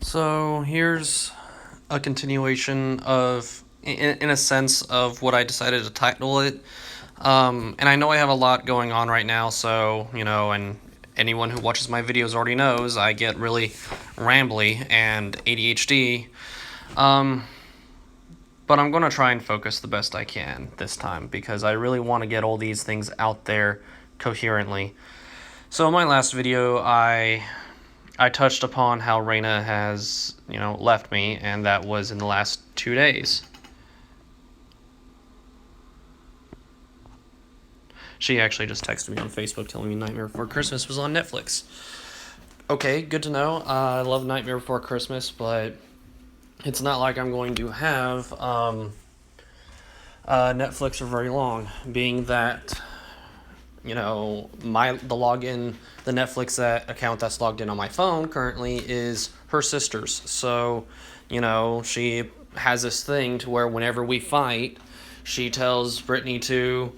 So here's a continuation of, in a sense, of what I decided to title it. And I know I have a lot going on right now, so, and anyone who watches my videos already knows I get really rambly and ADHD. Um, but I'm going to try and focus the best I can this time because I really want to get all these things out there coherently. So in my last video, I touched upon how Reina has, left me, and that was in the last 2 days. She actually just texted me on Facebook telling me Nightmare Before Christmas was on Netflix. Okay, good to know. I love Nightmare Before Christmas, but it's not like I'm going to have Netflix for very long, being that the Netflix account that's logged in on my phone currently is her sister's. So, she has this thing to where whenever we fight, she tells Brittany to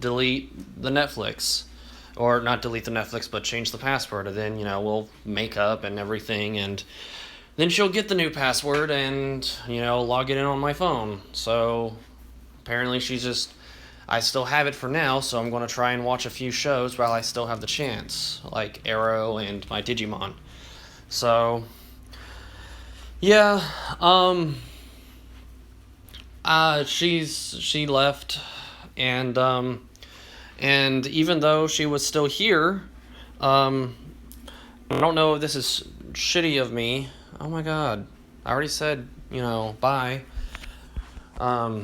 delete the Netflix. Or not delete the Netflix, but change the password. And then, we'll make up and everything. And then she'll get the new password and, log it in on my phone. So apparently I still have it for now, so I'm going to try and watch a few shows while I still have the chance, like Arrow and my Digimon. So, yeah, she left, and even though she was still here, I don't know if this is shitty of me. Oh my god, I already said, bye. But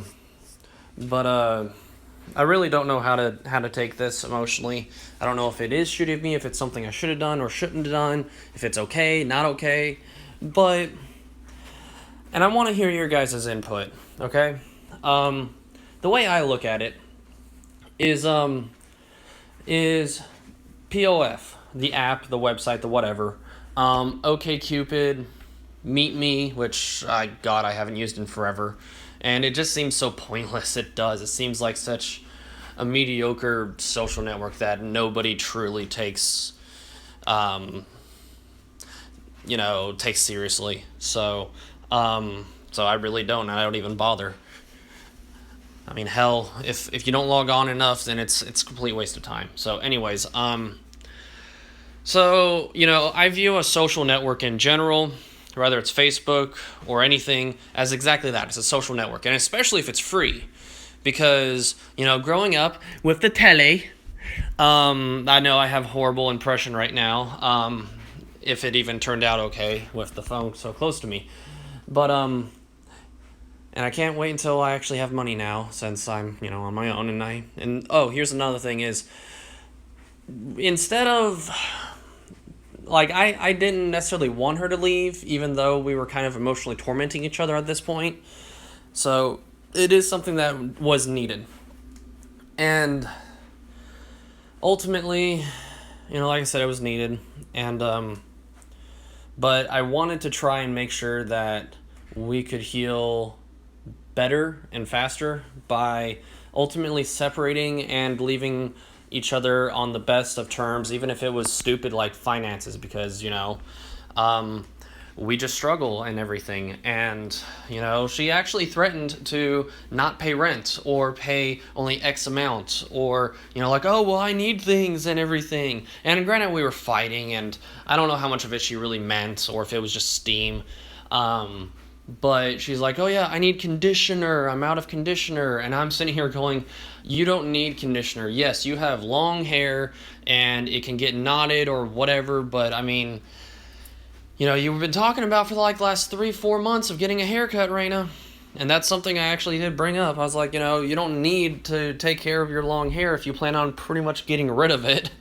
I really don't know how to take this emotionally. I don't know if it is shitty of me, if it's something I should have done or shouldn't have done, if it's okay, not okay. And I want to hear your guys' input, okay? The way I look at it is POF, the app, the website, the whatever. OkCupid, Meet Me, which I haven't used in forever. And it just seems so pointless. It does. It seems like such a mediocre social network that nobody truly takes seriously. So I really don't. I don't even bother. I mean, hell, if you don't log on enough, then it's a complete waste of time. So anyways, I view a social network in general, whether it's Facebook or anything, as exactly that. It's a social network, and especially if it's free. Because, growing up with the tele, I know I have a horrible impression right now, if it even turned out okay with the phone so close to me. But, and I can't wait until I actually have money now, since I'm, on my own, here's another thing is, instead of, I didn't necessarily want her to leave, even though we were kind of emotionally tormenting each other at this point. So it is something that was needed. And ultimately, like I said, it was needed. And, but I wanted to try and make sure that we could heal better and faster by ultimately separating and leaving each other on the best of terms, even if it was stupid like finances, because, we just struggle and everything. And, she actually threatened to not pay rent or pay only X amount or, oh, well, I need things and everything. And granted, we were fighting, and I don't know how much of it she really meant or if it was just steam. But she's like, oh yeah, I need conditioner. I'm out of conditioner. And I'm sitting here going, you don't need conditioner. Yes, you have long hair and it can get knotted or whatever. But I mean, you've been talking about for like the last 3-4 months of getting a haircut, Raina. And that's something I actually did bring up. I was like, you don't need to take care of your long hair if you plan on pretty much getting rid of it.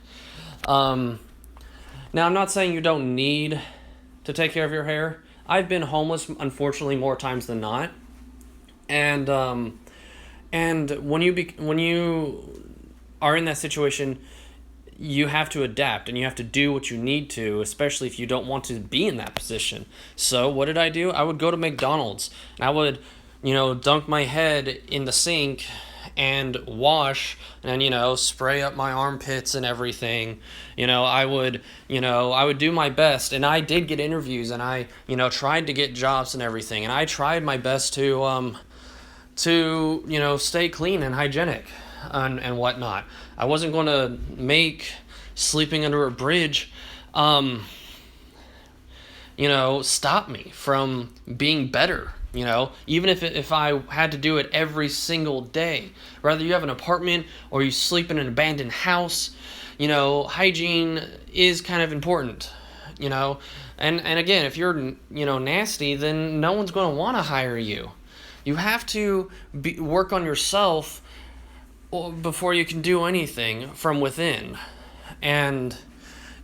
Now, I'm not saying you don't need to take care of your hair. I've been homeless, unfortunately, more times than not, and when you are in that situation, you have to adapt and you have to do what you need to, especially if you don't want to be in that position. So what did I do? I would go to McDonald's and I would, dunk my head in the sink and wash and, spray up my armpits and everything. I would do my best, and I did get interviews, and I, tried to get jobs and everything, and I tried my best to stay clean and hygienic and whatnot. I wasn't going to make sleeping under a bridge stop me from being better. Even if I had to do it every single day. Whether you have an apartment or you sleep in an abandoned house, hygiene is kind of important. And again, if you're nasty, then no one's going to want to hire you. You have to work on yourself before you can do anything from within. And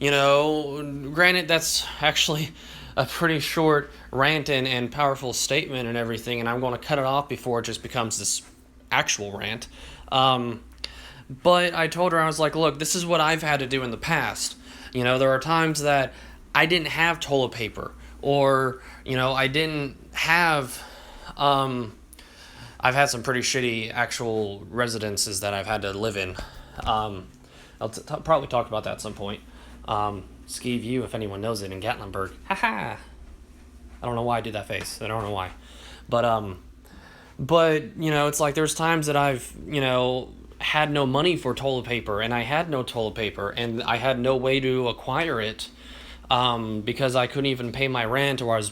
granted, that's actually a pretty short rant and powerful statement and everything, and I'm going to cut it off before it just becomes this actual rant. But I told her, I was like, look, this is what I've had to do in the past. There are times that I didn't have toilet paper, or, I didn't have, I've had some pretty shitty actual residences that I've had to live in. I'll probably talk about that at some point. Ski View, if anyone knows it, in Gatlinburg. Haha. I don't know why I did that face. I don't know why. But it's like there's times that I've, had no money for toilet paper, and I had no toilet paper, and I had no way to acquire it, because I couldn't even pay my rent, or I was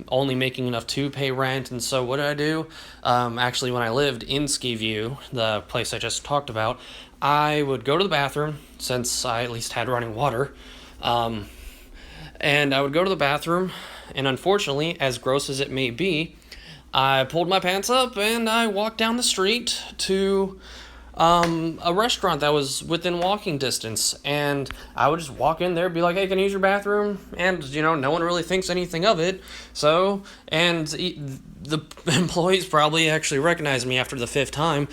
only making enough to pay rent. And so what did I do? Actually, when I lived in Ski View, the place I just talked about, I would go to the bathroom, since I at least had running water, and I would go to the bathroom, and unfortunately, as gross as it may be, I pulled my pants up and I walked down the street to a restaurant that was within walking distance, and I would just walk in there, be like, hey, can I use your bathroom? And, no one really thinks anything of it. So, and the employees probably actually recognized me after the fifth time.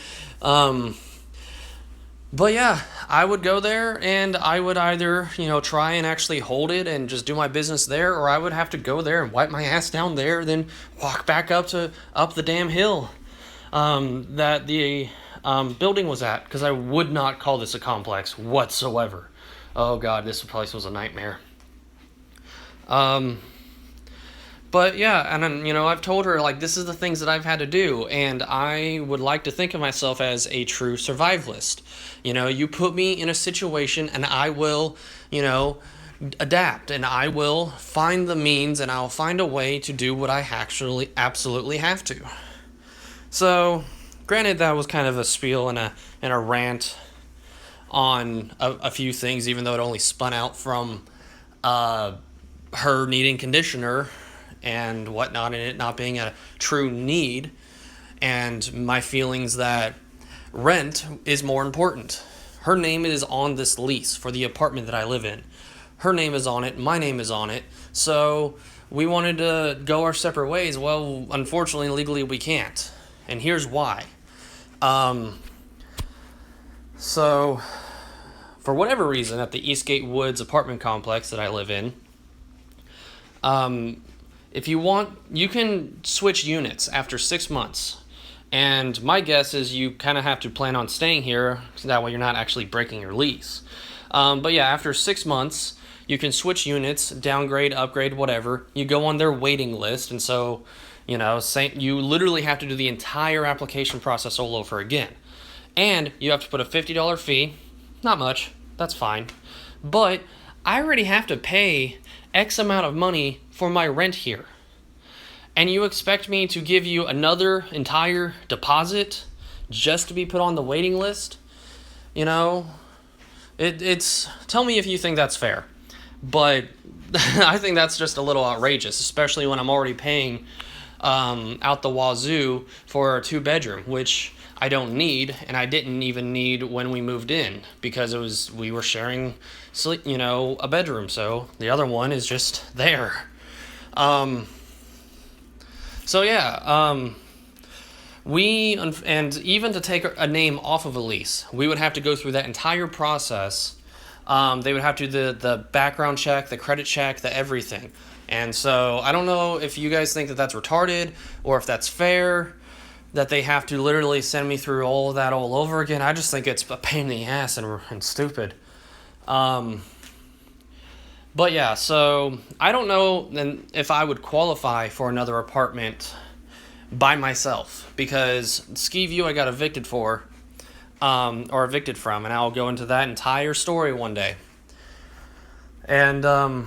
But yeah, I would go there, and I would either, try and actually hold it and just do my business there, or I would have to go there and wipe my ass down there, then walk back up the damn hill that the building was at, because I would not call this a complex whatsoever. Oh god, this place was a nightmare. But yeah, and then, I've told her, like, this is the things that I've had to do, and I would like to think of myself as a true survivalist. You put me in a situation, and I will, adapt, and I will find the means, and I'll find a way to do what I actually absolutely have to. So, granted, that was kind of a spiel and a rant on a few things, even though it only spun out from her needing conditioner and whatnot, and it not being a true need, and my feelings that rent is more important. Her name is on this lease for the apartment that I live in. Her name is on it, my name is on it, so we wanted to go our separate ways. Well, unfortunately, legally we can't, and here's why. So, for whatever reason, at the Eastgate Woods apartment complex that I live in, if you want, you can switch units after 6 months. And my guess is you kind of have to plan on staying here, so that way you're not actually breaking your lease. But yeah, after 6 months, you can switch units, downgrade, upgrade, whatever. You go on their waiting list, and so, you literally have to do the entire application process all over again. And you have to put a $50 fee. Not much. That's fine. But I already have to pay X amount of money for my rent here. And you expect me to give you another entire deposit just to be put on the waiting list? It's tell me if you think that's fair. But I think that's just a little outrageous, especially when I'm already paying out the wazoo for a 2-bedroom, which I don't need, and I didn't even need when we moved in, because we were sharing a bedroom, so the other one is just there. So yeah, and even to take a name off of a lease, we would have to go through that entire process. They would have to do the background check, the credit check, the everything. And so I don't know if you guys think that that's retarded or if that's fair, that they have to literally send me through all of that all over again. I just think it's a pain in the ass and stupid. But yeah, so I don't know if I would qualify for another apartment by myself, because Ski View I got evicted for, or evicted from, and I'll go into that entire story one day. And I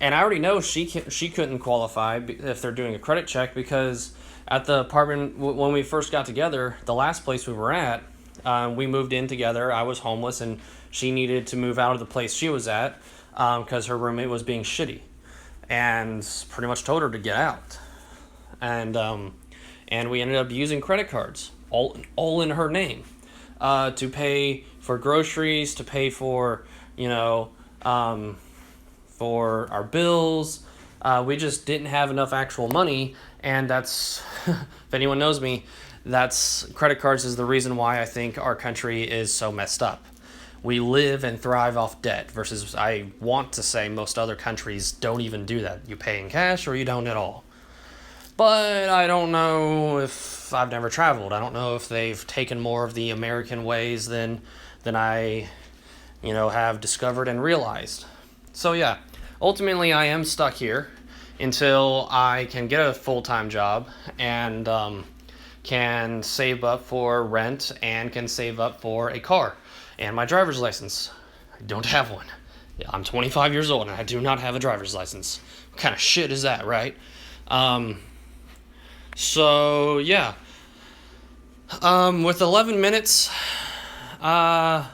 already know she couldn't qualify if they're doing a credit check, because at the apartment when we first got together, the last place we were at, we moved in together. I was homeless, and she needed to move out of the place she was at because her roommate was being shitty, and pretty much told her to get out. And we ended up using credit cards, all in her name, to pay for groceries, to pay for, for our bills. We just didn't have enough actual money, and that's, if anyone knows me, that's credit cards is the reason why I think our country is so messed up. We live and thrive off debt, versus I want to say most other countries don't even do that. You pay in cash or you don't at all. But I don't know, if I've never traveled, I don't know if they've taken more of the American ways than I, have discovered and realized. So yeah, ultimately I am stuck here until I can get a full-time job and can save up for rent and can save up for a car and my driver's license. I don't have one. I'm 25 years old and I do not have a driver's license. What kind of shit is that, right? So yeah, with 11 minutes, I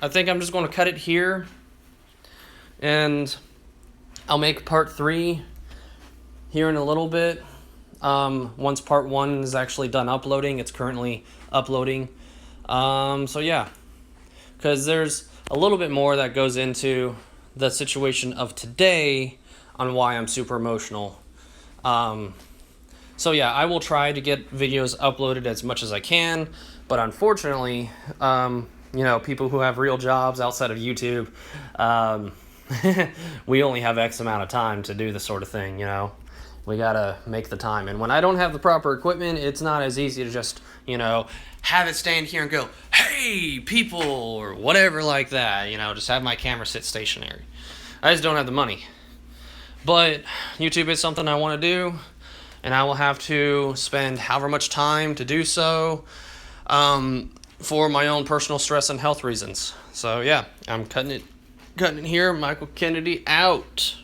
think I'm just going to cut it here, and I'll make part 3 here in a little bit. Once part 1 is actually done uploading, it's currently uploading. So yeah, because there's a little bit more that goes into the situation of today on why I'm super emotional. So yeah, I will try to get videos uploaded as much as I can, but unfortunately, people who have real jobs outside of YouTube, we only have X amount of time to do this sort of thing, We gotta make the time. And when I don't have the proper equipment, it's not as easy to just, have it stand here and go, hey, people, or whatever like that, just have my camera sit stationary. I just don't have the money. But YouTube is something I want to do, and I will have to spend however much time to do so, for my own personal stress and health reasons. So yeah, I'm cutting it here. Michael Kennedy out.